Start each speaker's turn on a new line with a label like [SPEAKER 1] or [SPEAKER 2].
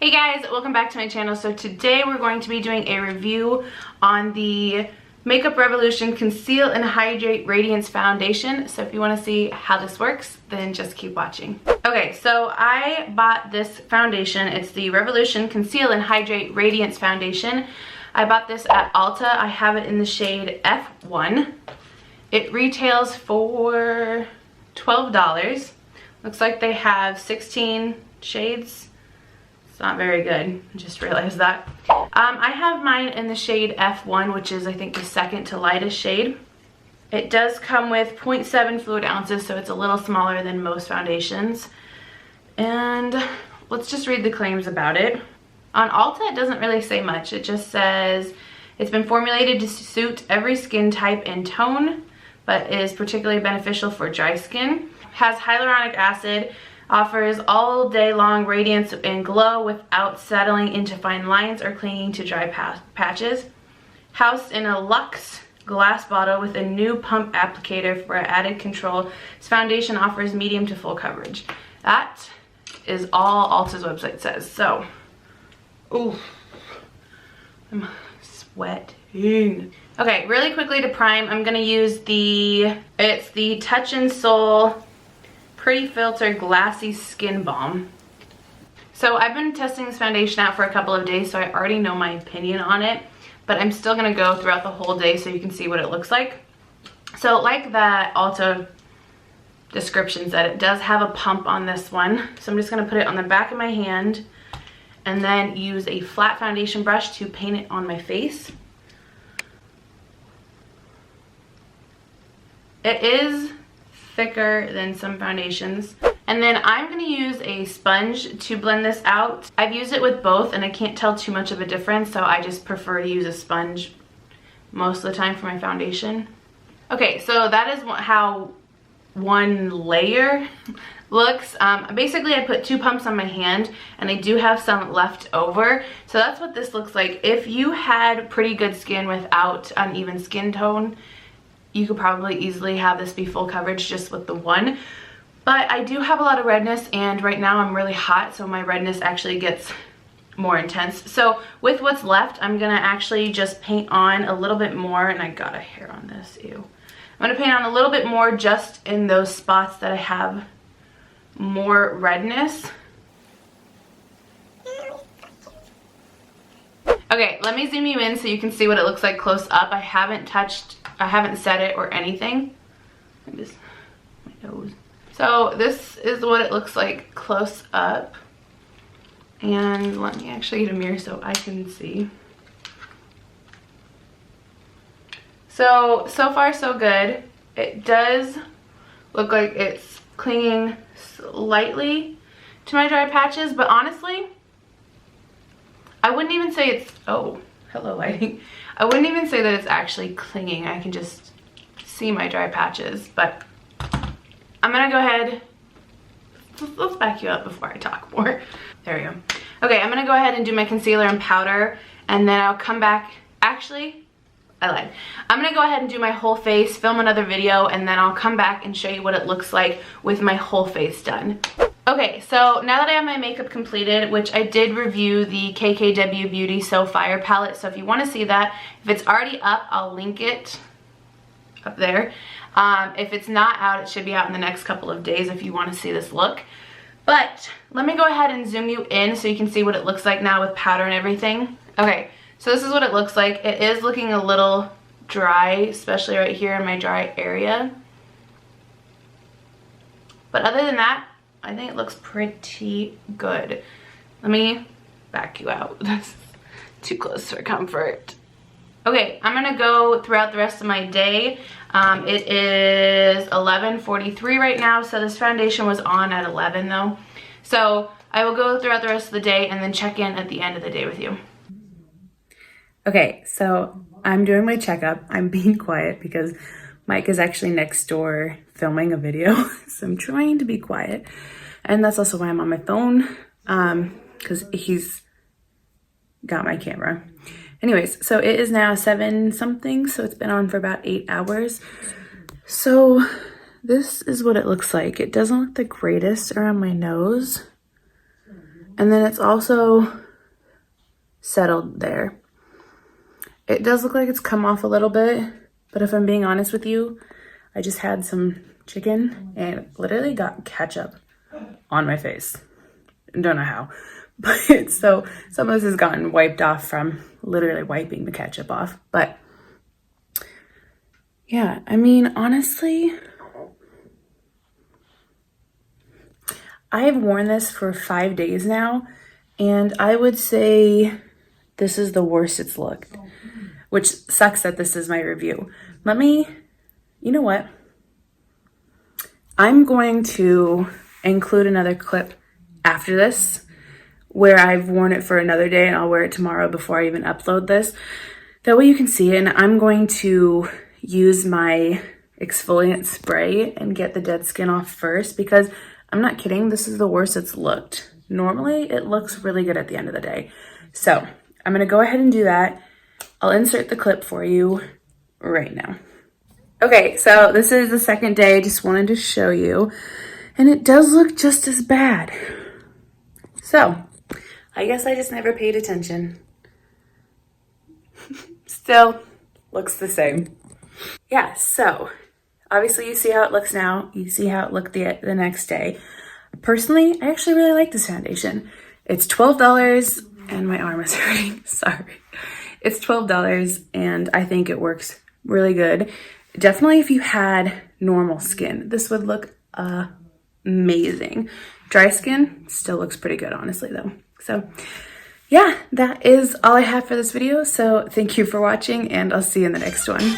[SPEAKER 1] Hey guys, welcome back to my channel. So today we're going to be doing a review on the Makeup Revolution Conceal and Hydrate Radiance Foundation. So if you want to see how this works, then just keep watching. Okay, so I bought this foundation. It's the Revolution Conceal and Hydrate Radiance Foundation. I bought this at Ulta. I have it in the shade F1. It retails for $12. Looks like they have 16 shades. It's not very good, I just realized that. I have mine in the shade F1, which is I think the second to lightest shade. It does come with 0.7 fluid ounces, so it's a little smaller than most foundations. And let's just read the claims about it. On Ulta, it doesn't really say much. It just says it's been formulated to suit every skin type and tone, but is particularly beneficial for dry skin. Has hyaluronic acid, offers all day long radiance and glow without settling into fine lines or clinging to dry patches. Housed in a luxe glass bottle with a new pump applicator for added control, this foundation offers medium to full coverage. That is all Ulta's website says. So, ooh, I'm sweating. Okay, really quickly to prime, I'm gonna use it's the Touch in Soul Pretty Filter Glassy Skin Balm. So I've been testing this foundation out for a couple of days, so I already know my opinion on it, but I'm still gonna go throughout the whole day so you can see what it looks like. So like that Ulta description said, it does have a pump on this one. So I'm just gonna put it on the back of my hand and then use a flat foundation brush to paint it on my face. It is thicker than some foundations. And then I'm gonna use a sponge to blend this out. I've used it with both and I can't tell too much of a difference, so I just prefer to use a sponge most of the time for my foundation. Okay, so that is how one layer looks. Basically I put 2 pumps on my hand and I do have some left over. So that's what this looks like. If you had pretty good skin without uneven skin tone, you could probably easily have this be full coverage just with the one. But I do have a lot of redness and right now I'm really hot, so my redness actually gets more intense. So with what's left, I'm gonna actually just paint on a little bit more, and I got a hair on this, ew. I'm gonna paint on a little bit more just in those spots that I have more redness. Okay, let me zoom you in so you can see what it looks like close up. I haven't set it or anything. Just my nose. So this is what it looks like close up. And let me actually get a mirror so I can see. So far so good. It does look like it's clinging slightly to my dry patches, but honestly, I wouldn't even say it's, oh, hello lighting. I wouldn't even say that it's actually clinging. I can just see my dry patches, but I'm gonna go ahead, let's back you up before I talk more. There we go. Okay, I'm gonna go ahead and do my concealer and powder, and then I'll come back. Actually, I lied. I'm gonna go ahead and do my whole face, film another video, and then I'll come back and show you what it looks like with my whole face done. Okay, so now that I have my makeup completed, which I did review the KKW Beauty So Fire palette, so if you want to see that, if it's already up, I'll link it up there. If it's not out, it should be out in the next couple of days if you want to see this look. But let me go ahead and zoom you in so you can see what it looks like now with powder and everything. Okay, so this is what it looks like. It is looking a little dry, especially right here in my dry area. But other than that, I think it looks pretty good. Let me back you out. That's too close for comfort. Okay, I'm gonna go throughout the rest of my day. It is 11:43 right now, so this foundation was on at 11 though. So I will go throughout the rest of the day and then check in at the end of the day with you. Okay, so I'm doing my checkup. I'm being quiet because Mike is actually next door filming a video, so I'm trying to be quiet. And that's also why I'm on my phone, because he's got my camera. Anyways, so it is now 7 something, so it's been on for about 8 hours. So this is what it looks like. It doesn't look the greatest around my nose. And then it's also settled there. It does look like it's come off a little bit, but if I'm being honest with you, I just had some chicken and literally got ketchup on my face. Don't know how, but so some of this has gotten wiped off from literally wiping the ketchup off. But yeah, I mean, honestly, I have worn this for 5 days now, and I would say this is the worst it's looked, which sucks that this is my review. You know what? I'm going to include another clip after this where I've worn it for another day, and I'll wear it tomorrow before I even upload this. That way you can see it, and I'm going to use my exfoliant spray and get the dead skin off first, because I'm not kidding, this is the worst it's looked. Normally it looks really good at the end of the day. So I'm gonna go ahead and do that. I'll insert the clip for you right now. Okay, so this is the second day, just wanted to show you, and it does look just as bad. So I guess I just never paid attention. Still looks the same. Yeah, so obviously you see how it looks now. You see how it looked the next day. Personally, I actually really like this foundation. It's $12 and my arm is hurting, sorry. It's $12 and I think it works really good. Definitely if you had normal skin, this would look amazing. Dry skin still looks pretty good, honestly though. So yeah, that is all I have for this video. So thank you for watching and I'll see you in the next one.